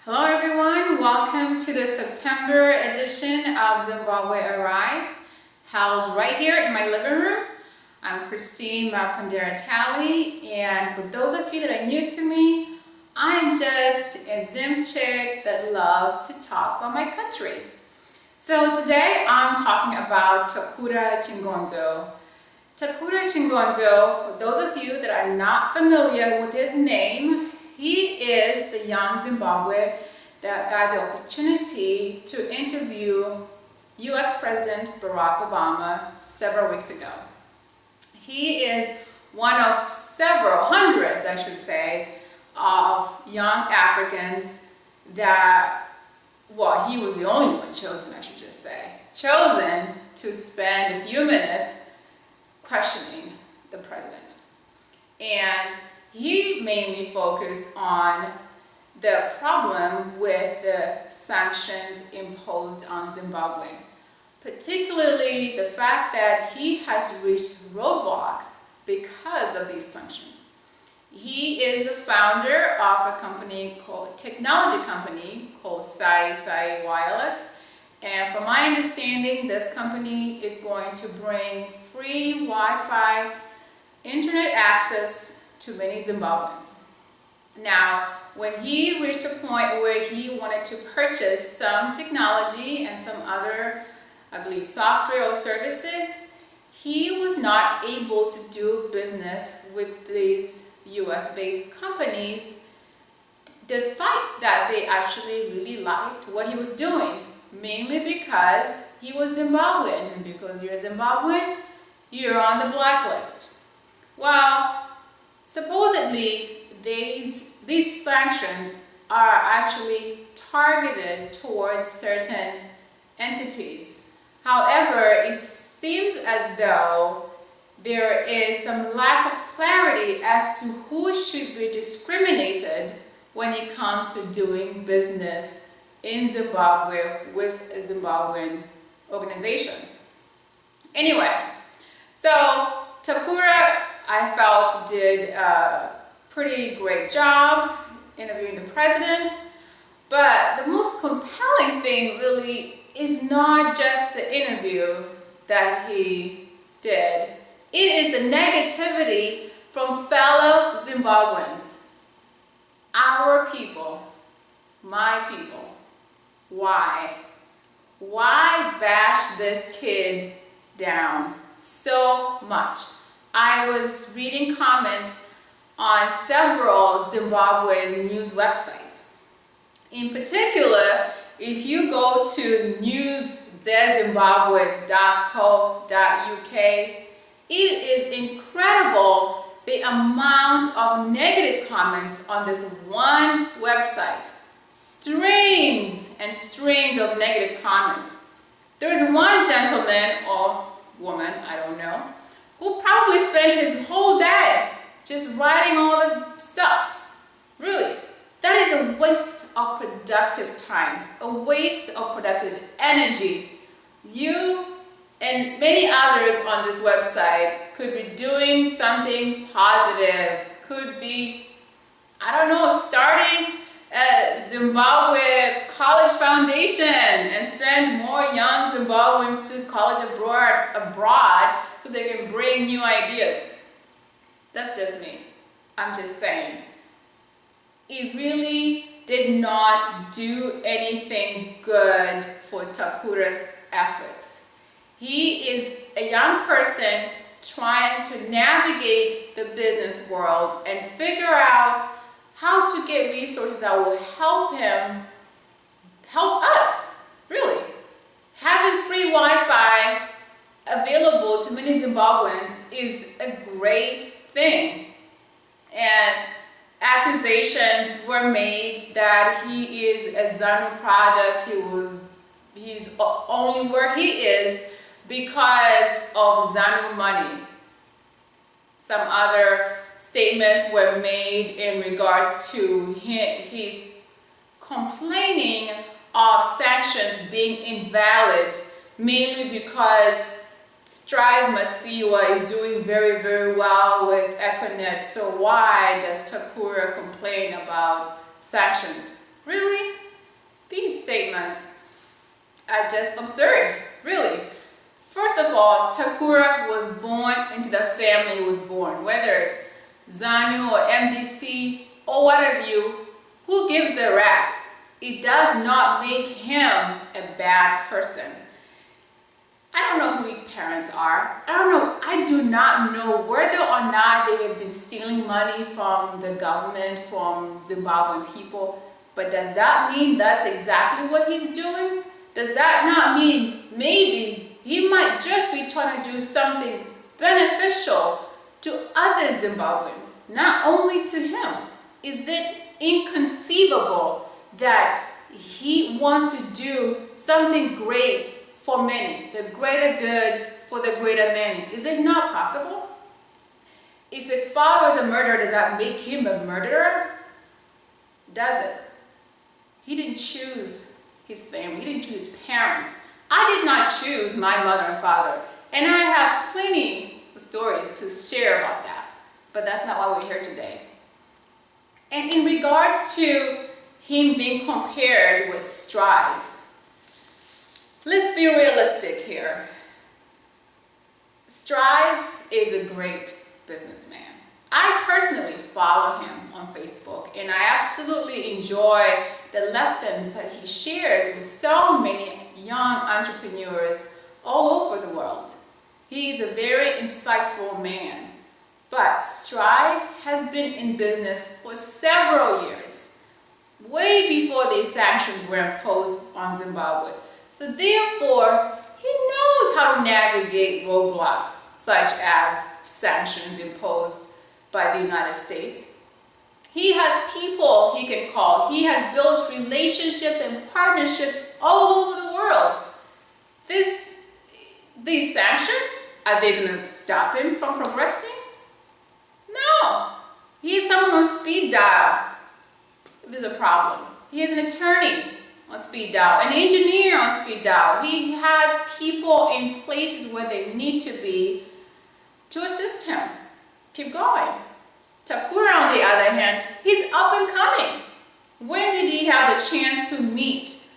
Hello everyone, welcome to the September edition of Zimbabwe Arise, held right here in my living room. I'm Christine Mapandera-Talley, and for those of you that are new to me, I'm just a Zim chick that loves to talk about my country. So today I'm talking about Takura Chingonzo. Takura Chingonzo, for those of you that are not familiar with his name, he is the young Zimbabwe that got the opportunity to interview US President Barack Obama several weeks ago. He is one of several hundreds, I should say, of young Africans that, well, he was the only one chosen, I should just say, chosen to spend a few minutes questioning the president. And he mainly focused on the problem with the sanctions imposed on Zimbabwe, particularly the fact that he has reached roadblocks because of these sanctions. He is the founder of a technology company called Sai Wireless, and from my understanding, this company is going to bring free Wi-Fi internet access to many Zimbabweans. Now, when he reached a point where he wanted to purchase some technology and some other, I believe, software or services, he was not able to do business with these US-based companies, despite that they actually really liked what he was doing, mainly because he was Zimbabwean, and because you're Zimbabwean, you're on the blacklist. Well, supposedly, these sanctions are actually targeted towards certain entities. However, it seems as though there is some lack of clarity as to who should be discriminated when it comes to doing business in Zimbabwe with a Zimbabwean organization. Anyway, so Takura, I felt, did a pretty great job interviewing the president, but the most compelling thing really is not just the interview that he did. It is the negativity from fellow Zimbabweans, our people, my people. Why? Why bash this kid down so much? I was reading comments on several Zimbabwean news websites. In particular, if you go to newszimbabwe.co.uk, it is incredible the amount of negative comments on this one website. Strings and strings of negative comments. There is one gentleman or woman, I don't know, who probably spent his whole day just writing all the stuff. Really, that is a waste of productive time, a waste of productive energy. You and many others on this website could be doing something positive, could be, I don't know, starting a Zimbabwe College Foundation and send more young Zimbabweans to college abroad so they can bring new ideas. That's just me. I'm just saying. It really did not do anything good for Takura's efforts. He is a young person trying to navigate the business world and figure out how to get resources that will help him, help us, really. Having free Wi-Fi available to many Zimbabweans is a great thing. And accusations were made that he is a ZANU product, he's only where he is because of ZANU money. Some other statements were made in regards to his complaining of sanctions being invalid, mainly because Strive Masiwa is doing very, very well with Econet, so why does Takura complain about sanctions? Really? These statements are just absurd, really. First of all, Takura was born into the family he was born, whether it's ZANU or MDC or what have you, who gives a rat? It does not make him a bad person. I don't know who his parents are. I don't know. I do not know whether or not they have been stealing money from the government, from Zimbabwean people. But does that mean that's exactly what he's doing? Does that not mean maybe he might just be trying to do something beneficial to other Zimbabweans, not only to him? Is it inconceivable that he wants to do something great for many, the greater good for the greater many? Is it not possible? If his father is a murderer, does that make him a murderer? Does it? He didn't choose his family. He didn't choose his parents. I did not choose my mother and father. And I have plenty of stories to share about that. But that's not why we're here today. And in regards to him being compared with Strive, let's be realistic here. Strive is a great businessman. I personally follow him on Facebook, and I absolutely enjoy the lessons that he shares with so many young entrepreneurs all over the world. He is a very insightful man. But Strive has been in business for several years, way before these sanctions were imposed on Zimbabwe. So therefore, he knows how to navigate roadblocks such as sanctions imposed by the United States. He has people he can call. He has built relationships and partnerships all over the world. These sanctions, are they going to stop him from progressing? No. He is someone on speed dial if there's a problem. He is an attorney on speed dial, an engineer on speed dial. He has people in places where they need to be to assist him. Keep going. Takura, on the other hand, he's up and coming. When did he have the chance to meet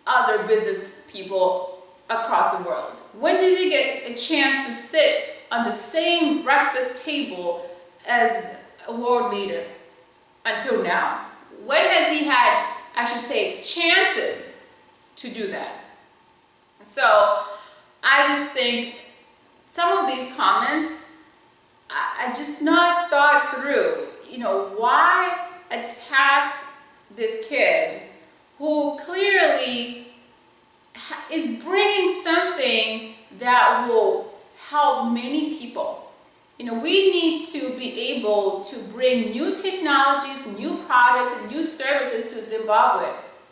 other business people across the world? When did he get a chance to sit on the same breakfast table as a world leader? Until now. When has he had, I should say, chances to do that? So I just think some of these comments, I just not thought through. Why attack this kid who clearly is bringing something that will help many people? We need to be able to bring new technologies, new products, and new services to Zimbabwe,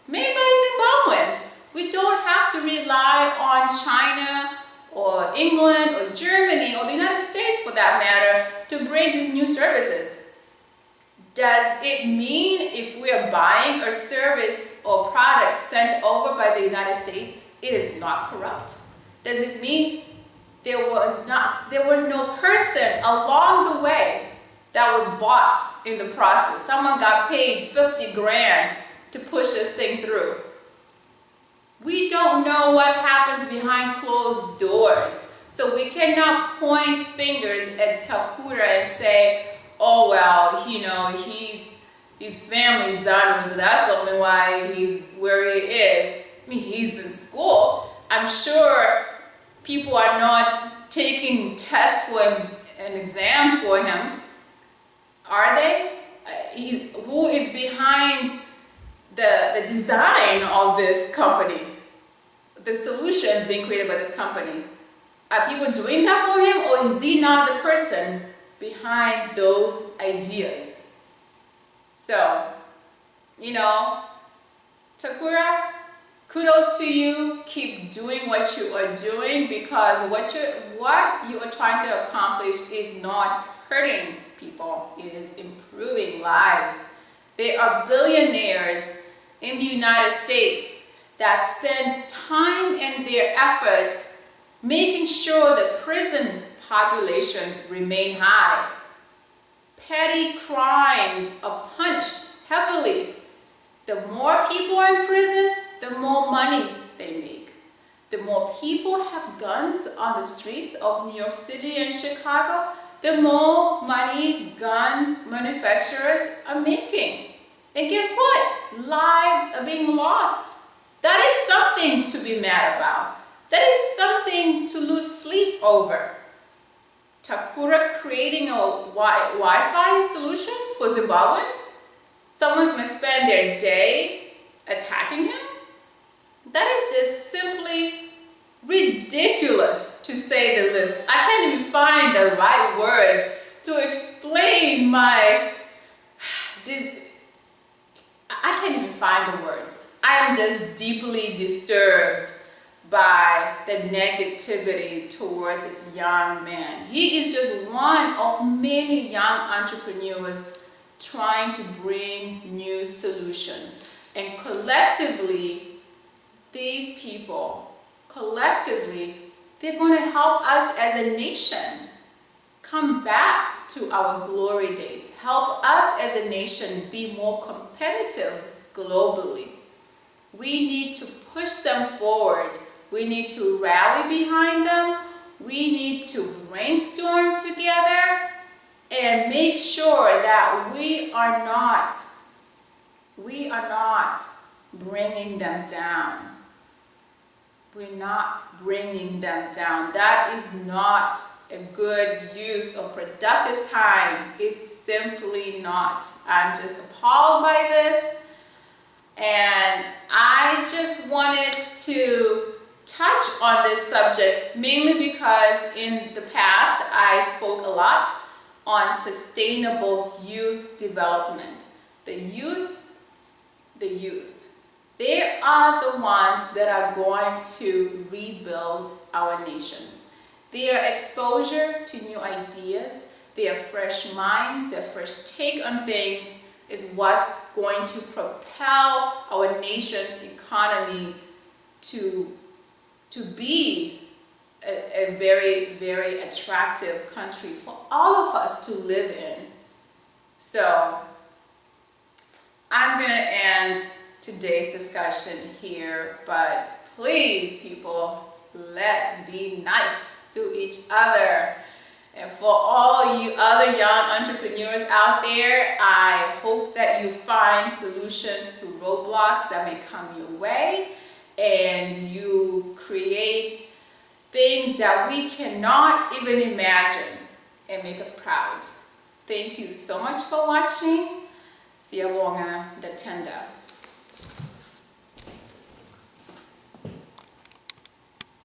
made by Zimbabweans. We don't have to rely on China or England or Germany or the United States, for that matter, to bring these new services. Does it mean if we are buying a service or product sent over by the United States, it is not corrupt? Does it mean there was no person along the way that was bought in the process? Someone got paid 50 grand to push this thing through. We don't know what happens behind closed doors. So we cannot point fingers at Takura and say, oh well, his family's ZANU, so that's only why he's where he is. I mean, he's in school. I'm sure people are not taking tests for him and exams for him. Are they? Who is behind the design of this company? The solutions being created by this company. Are people doing that for him, or is he not the person behind those ideas? So, Takura, kudos to you. Keep doing what you are doing, because what you are trying to accomplish is not hurting people. It is improving lives. There are billionaires in the United States that spend time and their efforts making sure the prison populations remain high. Petty crimes are punished heavily. The more people are in prison, the more money they make. The more people have guns on the streets of New York City and Chicago, the more money gun manufacturers are making. And guess what? Lives are being lost. That is something to be mad about. That is something to lose sleep over. Takura creating a Wi-Fi solutions for Zimbabweans? Someone's going to spend their day attacking him? That is just simply ridiculous, to say the least. I can't even find the right words to explain I can't even find the words. I am just deeply disturbed by the negativity towards this young man. He is just one of many young entrepreneurs trying to bring new solutions. And collectively, these people, they're going to help us as a nation come back to our glory days. Help us as a nation be more competitive globally. We need to push them forward. We need to rally behind them. We need to brainstorm together and make sure that we are not bringing them down. We're not bringing them down. That is not a good use of productive time. It's simply not. I'm just appalled by this. And I just wanted to touch on this subject mainly because in the past I spoke a lot on sustainable youth development. The youth, they are the ones that are going to rebuild our nations. Their exposure to new ideas, their fresh minds, their fresh take on things is what's going to propel our nation's economy to be a very, very attractive country for all of us to live in. So I'm going to end today's discussion here, but please, people, let's be nice to each other. And for all you other young entrepreneurs out there, I hope that you find solutions to roadblocks that may come your way, and you create things that we cannot even imagine and make us proud. Thank you so much for watching. Siyabonga datenda.